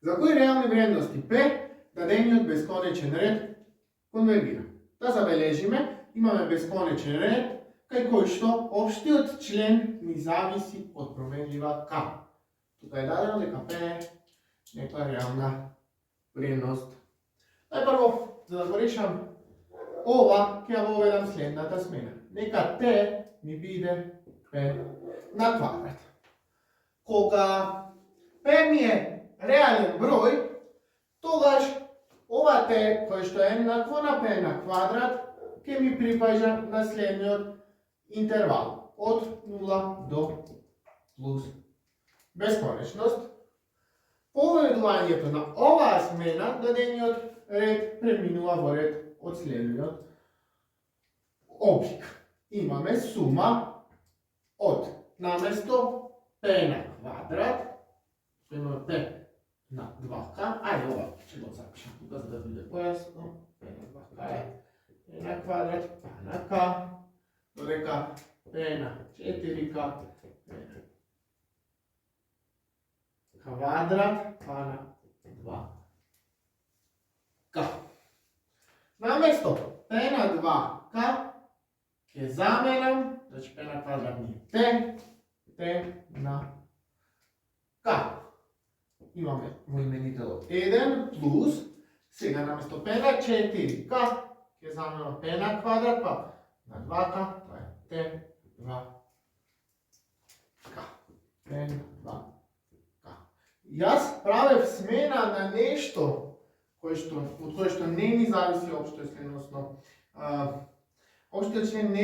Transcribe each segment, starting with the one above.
Za koji realne vrednosti P dodaniot bezkonečen red konvergira. Da zabeležime, imamo bezkonečen red, kaj što общиот член ни зависи od promenljiva K. Tukaj je dano, da P je neka realna vrednost. Najprvo, da rešam ova, ki jo uvedam slednjata smena. Neka T mi bide P na kvadrat. Koga P mi je realen broj, togaž ova T, koja što je enako na P na kvadrat, ki mi pripaža naslednji interval od 0 do plus bezkonečnost. Povedovanje na ova smena dodaniot red preminula v red od slednjega oblik. Imame suma od namesto P na kvadrat, to imamo P na 2K, ajde ova, če bo zapišem, da bude pojasno, P na 2K je P na kvadrat, pa na K, to reka P na 4K, P na kvadrat, pa na 2K. Namesto P na 2K, ki je zamenjam, znači P na kvadrat ni P na K. Imamo imenitelj 1 plus, сега namesto P na 4K, ki je zamenjam P na kvadrat, pa na 2K, to je T2K. T2K. Jaz pravim smena na nešto, od koje što ne zavisi opšto slednostno. Opšto член не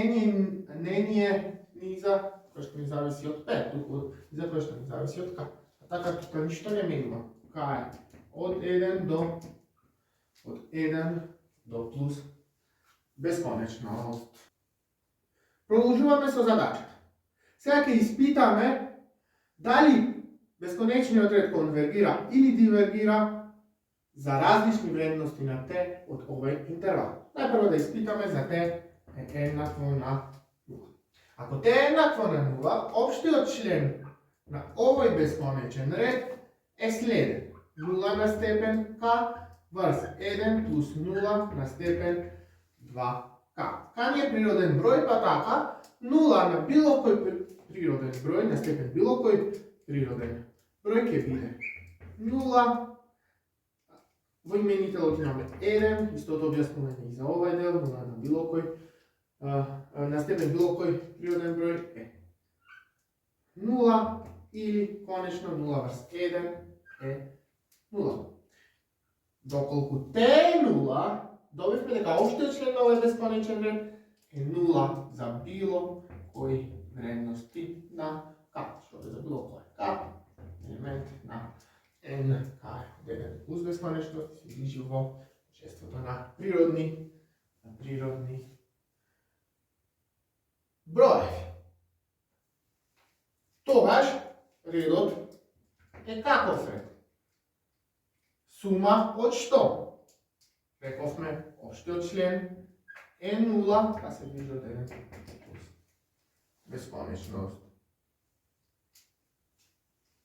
je niza, koje što ne zavisi od P, niza koje što ne zavisi od K. A tako to ništa ne menimo. K je od 1 do plus bezkonečnost. Продължуваме со задачата. Сега ќе изпитаме дали безконечниот отред конвергира или дивергира за различни вредности на T от овој интервал. Најпрво да изпитаме за T е еднакво на 0. Ако T е еднакво на 0, општиот член на овој безконечен ред е следен. 0 на степен K врз 1 плюс 0 на степен 2K. K ни е природен број, па така 0 на било кој природен број, на степен било кој природен број ќе биде 0. Во именителот имаме 1, истото објаснување и за овој дел, 0 на било кој, на степен било кој природен број е 0 или конечно 0 врз 1 е 0. Доколку T е 0, добивме дека општиот член на овој безконечен ред е 0 за било кои вредности на K, што е за било кој K, елемент на NK е 1 плюс безконечност, се движи во чеството на природни броеви. Тогаш редот е каков ред? Сума од што? Рековме, општиот член е 0, па се движи од 1 плюс безконечност.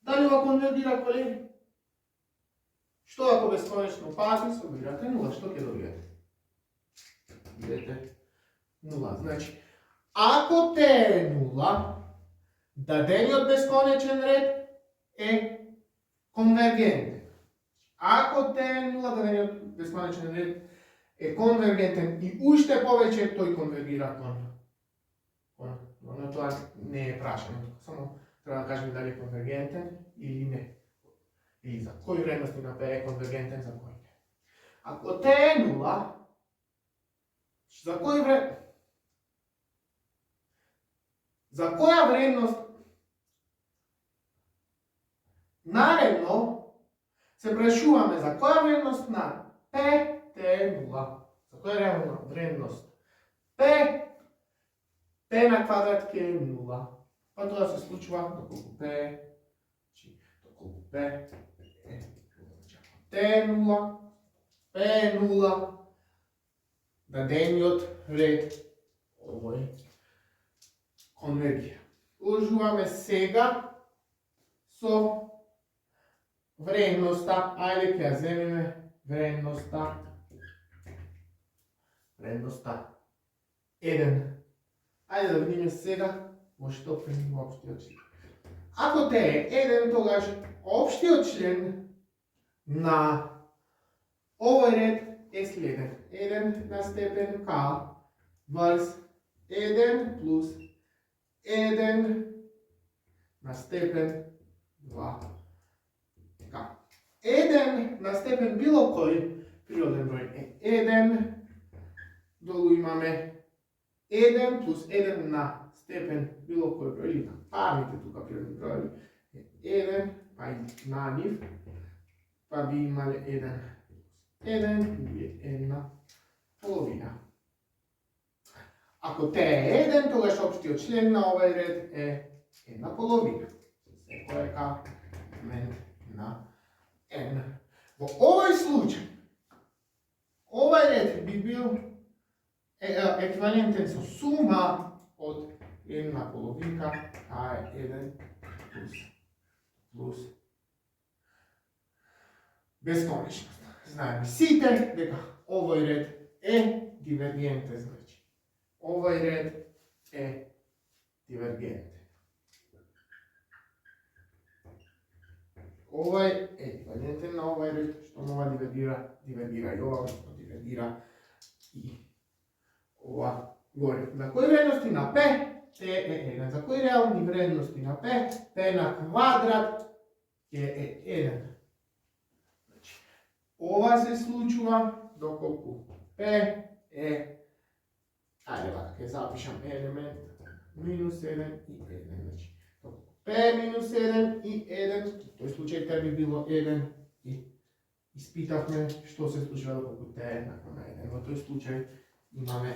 Дали ова конвергира, колеги? Што ако безконечно пази, собирате 0, што ќе добиете? Видете 0. Значи, ако T е 0, дадениот безконечен ред е конвергентен. Ако T е 0, дадениот безконечен ред е конвергентен и уште повеќе тој конвергира но тоа не е прашање, само треба да кажеме дали е конвергентен или не. Или за кои вредности на P е конвергентен, за кои не. Ако T е 0, за која вредност наредно се прашуваме за која вредност на P T е 0. За која реална вредност P на квадрат ќе е 0. Па тоа се случува доколку P е 0, P е 0, дадениот ред овој конвергира. Продолжуваме сега со Vrednosta, ajde kaj vzemime, vrednosta 1. Ajde da vidimo сега što pri общия член. Ако те е 1, тогаш общият член на овој ред е следен. 1 на степен k врз 1 плюс 1 на степен 2k. 1 на степен било кој природен број е 1, долу имаме 1 плюс 1 на степен било кој број или на парните тука природни бројеви е 1, па и на нив, па би имале 1 или 1 половина. Ако те е 1, тогаш општиот член на овој ред е 1 половина. Секој е елемент на n. Во овој случај, овој ред би бил еквивалентен со сума од 1 половинка, а е 1 плюс бесконечност. Знаеме сите дека овој ред е дивергентен, значи. Овој ред е дивергентен. Овој е еквивалентен на овој ред, што ова дивергира и ова, што дивергира и ова горе. За кои вредности на P, T е 1. За кои реални вредности на P, P на квадрат е 1. Значи, ова се случува доколку P е, ајде вака, ќе запишам елемент минус 1 и 1. Значи, доколку P е минус 1 и 1, в тој случај T би било 1 и испитавме што се случува доколку T е еднакво на 1. Во тој случај имаме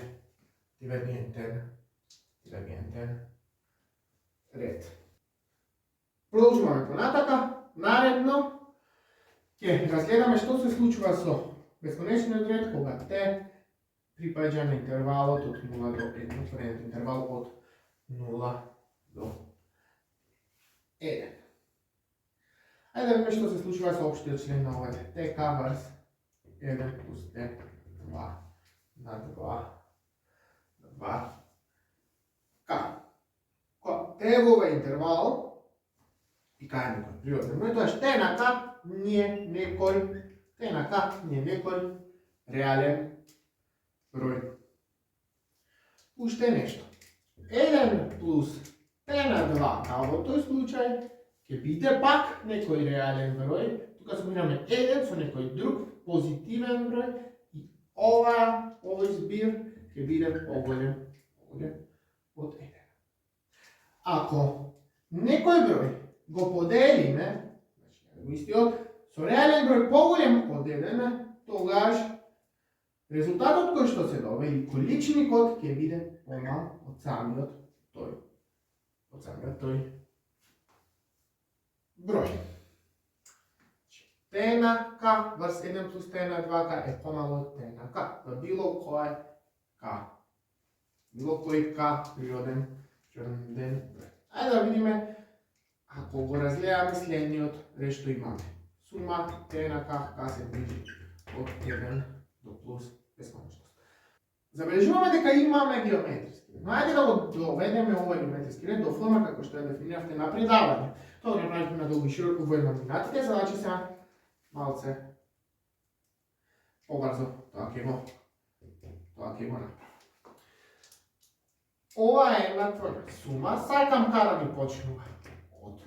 дивергентен ред. Продолжуваме понатака. Наредно ќе разгледаме што се случува со бесконечниот ред кога T припаѓа на интервалот од 0 до 1, отворениот интервал од 0 до 1. Ајде да видиме што се случува со општиот член на овој ред. T k врз 1 плюс T 2 на 2k. Кога T е во овој интервал и k е некој природен број, тоа T на k не е некој реален број. Уште нешто. 1 плюс T на 2k во тој случај ќе биде пак некој реален број. Тука сумираме 1 со некој друг позитивен број и овој збир ќе биде поголем од 1. Ако некој број го поделиме, значи го истиот, со реален број поголем од 1, тогаш резултатот кој што се добива или количникот ќе биде помал од самиот тој број. T на k врз 1 плюс T на 2k е помало од T на k. За било кој k. Било кој k природен број. Ајде да видиме, ако го разгледаме следниот ред што имаме. Сума T на k се движи од 1 до плюс бесконечност. Забележуваме дека имаме геометриски ред. Но ајде да го доведеме овој геометриски ред до форма како што ја дефиниравте на предавање. Тоа го направивме на долго и широко во номинатите, значи сега малце побрзо тоа ќе го направам. Ова е еднаква сума, сакам да ми почнува од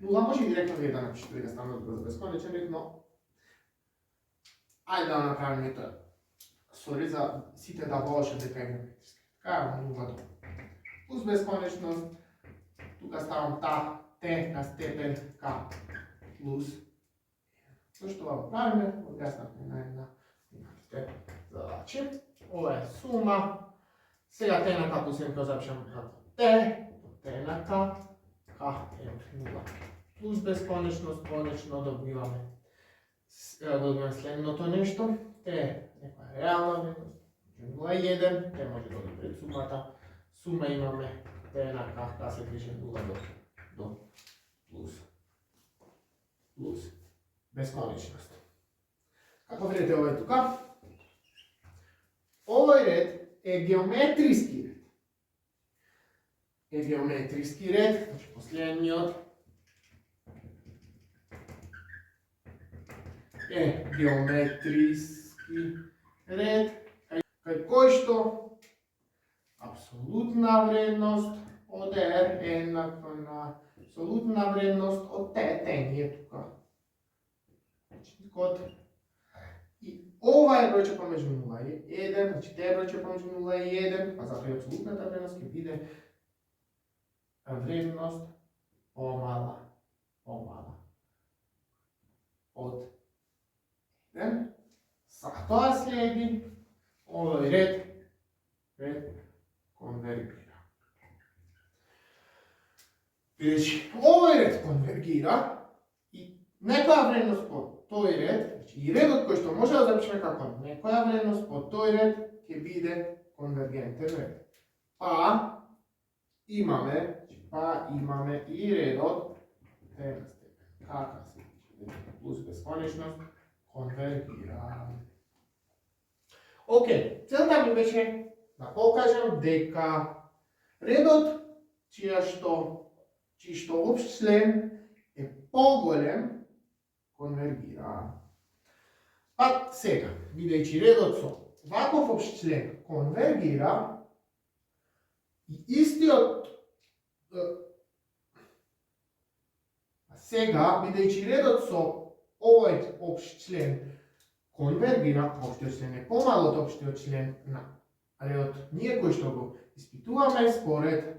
0, може и директно да напишете дека станува за бесконечен ред, но ајде да направиме тоа. Сори за сите да волеше дека е геометриски. Така е 0 до плюс бесконечност, тука ставам T на степен k плюс 1. Зашто го правиме? Објаснавме на една сниматите задачи. Ова е сума. Сега T на k плюс 1 запишам како T на k, k е од 0 плюс бесконечност, конечно добиваме следното нешто. T е некоја реална вредност, 0,1, T може да оди пред сумата. Сума имаме T на k се движи 0 до плюс beskonačnost. Kako vidite ovaj tuka? Ovaj red je geometrijski red. Je geometrijski red, znači posljednji od je geometrijski red, koji što apsolutna vrednost od R jednako na apsolutna vrednost od T nije tuka. Znači, kod i ovaj brojčak pomeđu 0 i 1, znači te brojčak pomeđu 0 i 1, pa zato je apsolutna ta vrednost koji ide vrednost pomala od 1. Sa toga slijedi ovaj red konvergira. Znači, ovaj red konvergira i neka vrednost pod toj red, znači i red od koji što može da zapišeme kako neka vrednost pod toj red će bide konvergenten red. Pa imame i red od t na stepen kakav se plus beskonačnost konvergira. Ok, celta mi već je da pokažem deka red od či što общ член je pogolem konvergira. Pa сега, videći red od so ovakav общ член konvergira i isti od сега, videći red od so ovaj общ член konvergira, общ член je pomalo od общ член на red nije koji što go ispitуваме според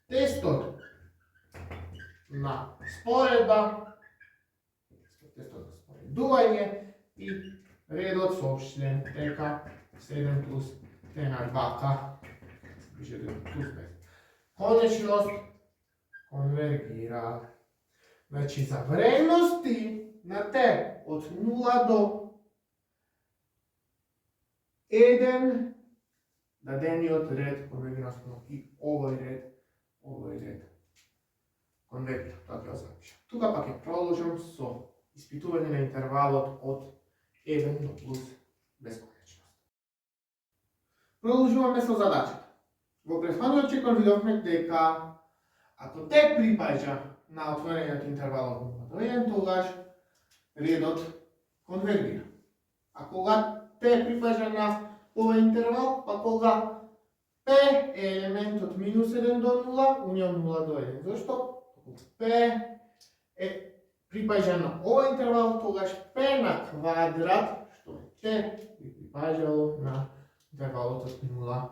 тестот на споредба, тестот на споредување и редот со общ член дека 7 плюс t на 2k пише плюс 5. Конечност конвергира. Значи за вредности на t од 0 до 1 дадениот ред конвергира и овој ред конвергира. Така ја запишам. Тука пак ја продолжам со испитување на интервалот од 1 до плюс бесконечност. Продолжуваме со задачата. Во претходниот чекор видовме дека ако те припаѓа на отворениот интервал од 0 до 1, тогаш редот конвергира. А кога те припаѓа на овој интервал, па кога P е елемент од минус 1 до 0, унион 0 до 1. Зашто? P е припаѓа на овој интервал, тогаш P на квадрат, што е T, би припаѓало на интервалот од 0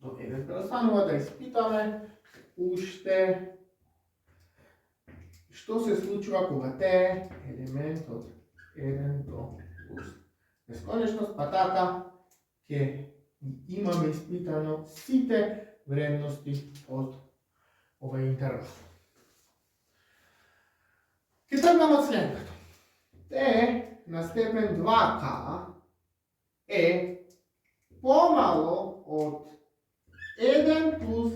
до 1. Преостанува да испитаме уште што се случува кога T е елемент од 1 до плюс бесконечност, па така ќе имаме испитано сите вредности од овој интервал. Ќе тргнам од следното. T на степен 2k е помало од 1 плюс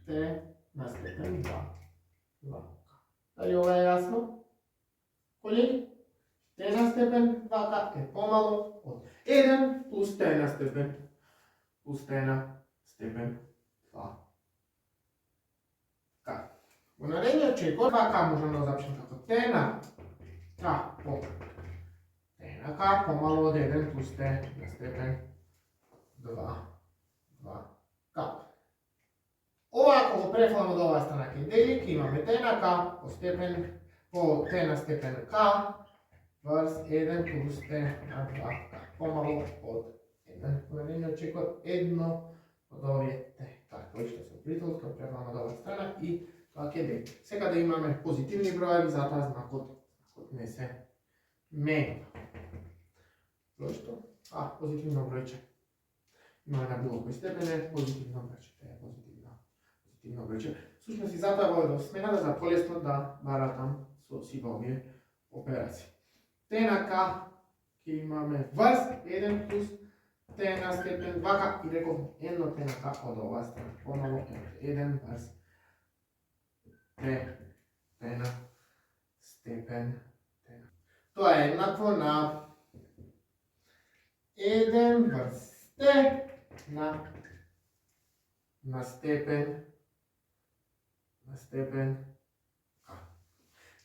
t на степен 2k. Дали ова е јасно? Колеги? T на степен 2k е помало од 1 плюс t на степен 2k. Во наредниот чекор 2k можеме да запишеме како t на k помало од 1 плюс t на степен 2k. Ова ако го префрламе од оваа страна ќе дели, ќе имаме t на k по t на степен k врз 1 плюс t на 2k помало од 1. Во наредниот чекор едно од овие t кои што се прителот ќе префрламе од оваа страна и тоа ќе дели. Сега да имаме позитивни броеви, затоа знакот не се менува. Зошто? Позитивно бројче. Имаме на било кој степен е позитивно бројче. Тоа е позитивно бројче. Всушност и затоа во смената за полесно да баратам со сите овие операции. T на k ќе имаме врз 1 плюс t на степен 2k и реков едно t на k од оваа страна. Помало од 1 врз t на stepen t. To je jednako na 1 vrste na stepen k.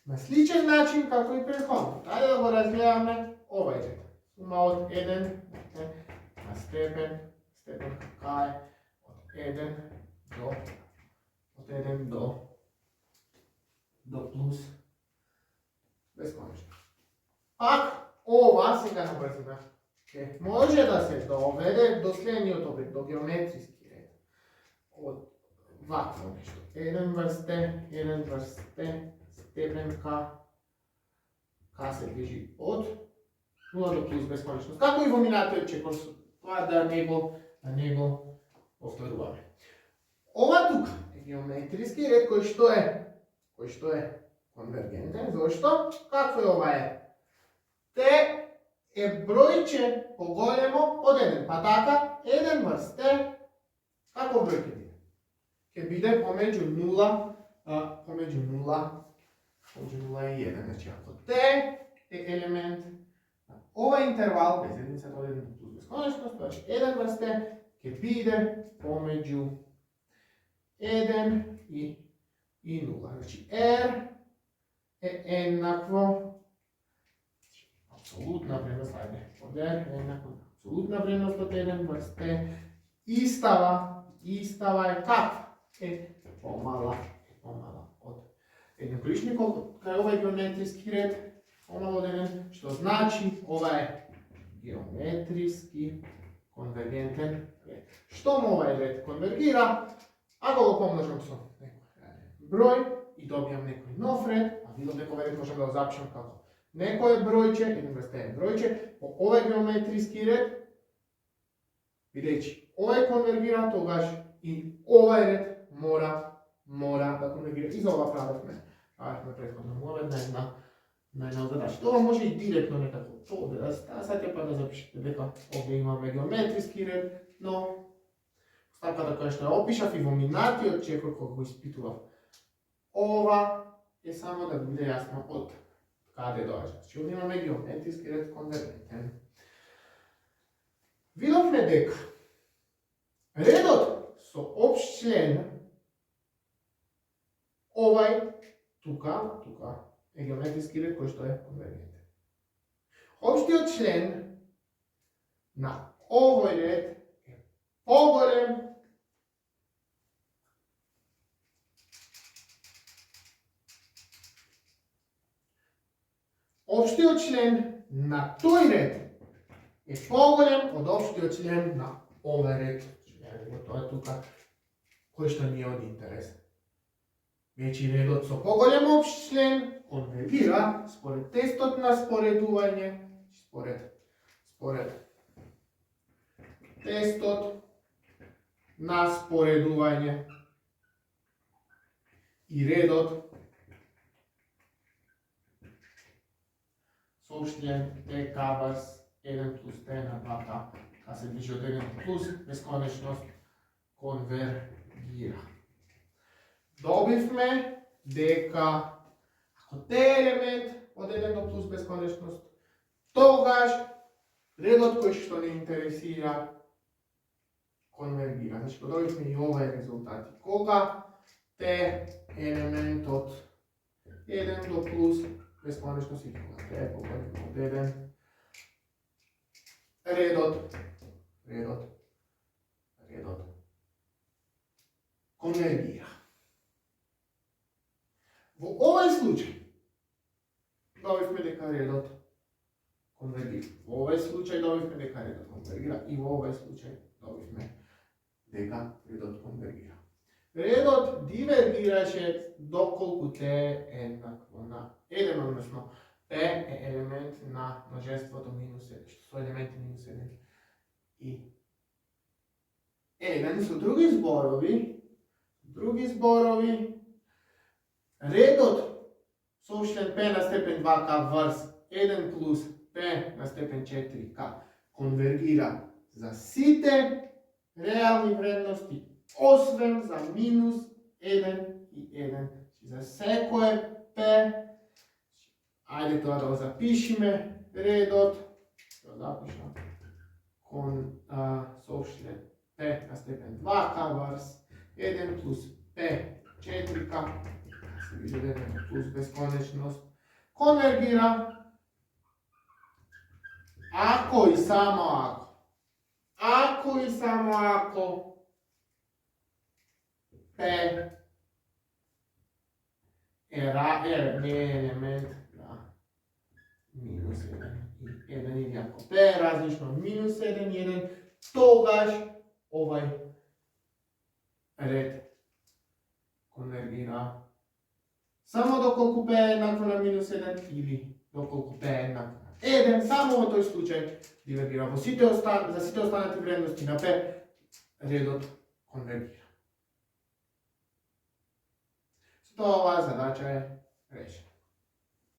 Na sličen način, kako i prethodno. Tada da go razgledamo ovaj red. Suma od 1 na stepen k je od 1 do plus beskonačno. Ak ova se ga nabrzina, može da se dovede do sljednjeg opet, do geometrijski red. Od ovako nešto. 1 vrste, stepen k se bliži od 0 do plus beskonačnost. Kako i vominate če da nego povtorujeme. Ova tuka je geometrijski red koji što je konvergenten. Zašto? Kako je ova je? Te je brojče pogoljemo od 1. Pa taka 1 vrste, kako brojke bide? Ke bide pomeđu 0 i 1. Znači ako t je element ovaj interval, bez jednica to 1 plus beskonačnost, znači 1 vrste, ke bide pomeđu 1 i 0. Znači r je jednako apsolutna vrednost, od r je jednako apsolutna vrednost od 1 vrste, istava je kakva? Pomala od 1 količnikov, kaj je ovaj geometrijski red, pomalo od 1, što znači ovaj je geometrijski konvergenten red. Što mu ovaj red konvergira? Ako ga pomnožim s broj i dobijam neki nov red, a bilo neko red možemo da zapišem kako neko je brojče, jedan vrsta je brojče, po ovaj geometrijski red, videći ovaj konvergira togaž i ovaj red mora da konvergira. I za ova pravda me prethodno mora na jedna zadač. To vam može i direktno nekako to da stasate pa da zapišete deka ovdje imamo geometrijski red, no stavka da kaže što je opišav i vominati od čega koga go ispituva. Ova je samo da bude jasno od kada je dođe. Znači ovdje imamo geometrijski red konvergenten. Vidovme deka redot so obščlen ovaj tuka je geometrijski red koji što je konvergenten. Opštio člen na ovoj red je pogolem opštio člen na toj red je pogolem od opštio člen na ovaj red. To je tuka koji što nije od interesa. Veći redot so pogolem opšti člen konvergira spored testot na sporeduvanje, spored testot na sporeduvanje i redot soštljen t kavars 1 plus t na 2k, ka se bliži od 1 plus beskonečnost konvergira. Dobivme deka ako t element od 1 do plus beskonečnost, togaž redot koji što ne interesira konvergira. Znači dobivme i ovaj rezultat. Koga t element od 1 do plus beskonečnost i koga t pogledamo od 1 redot konvergira. U ovaj slučaj dobivme deka redot konvergira. U ovaj slučaj dobivme deka redot konvergira i u ovaj slučaj dobivme deka redot konvergira. Redot divergira će dokoliko t jednako na 1, odnosno t je element na množenstvo do minus 1, što su elementi minus 1 i 1 su drugi zborovi. Redot sošljen p na stepen 2k vrs 1 plus p na stepen 4k konvergira za site realni vrednosti osvem za minus 1 i 1. Za sve koje p Ajde това да го запишеме. Редот, да запишем, съобщение P на степен 2 кавърс 1 плюс P 4K, се вижда 1 плюс безконечност, конвергира, ако и само ако P не е елемент на минус 1 и 1 или ако P е различно от минус 1 и 1, тогаш ovaj red konvergira samo dokoliko P je jednako na minus 1 ili dokoliko P je jednako na 1, samo u toj slučaju divergira. Za site ostanete vrednosti na P, redot konvergira. Ova zadaća je rešena.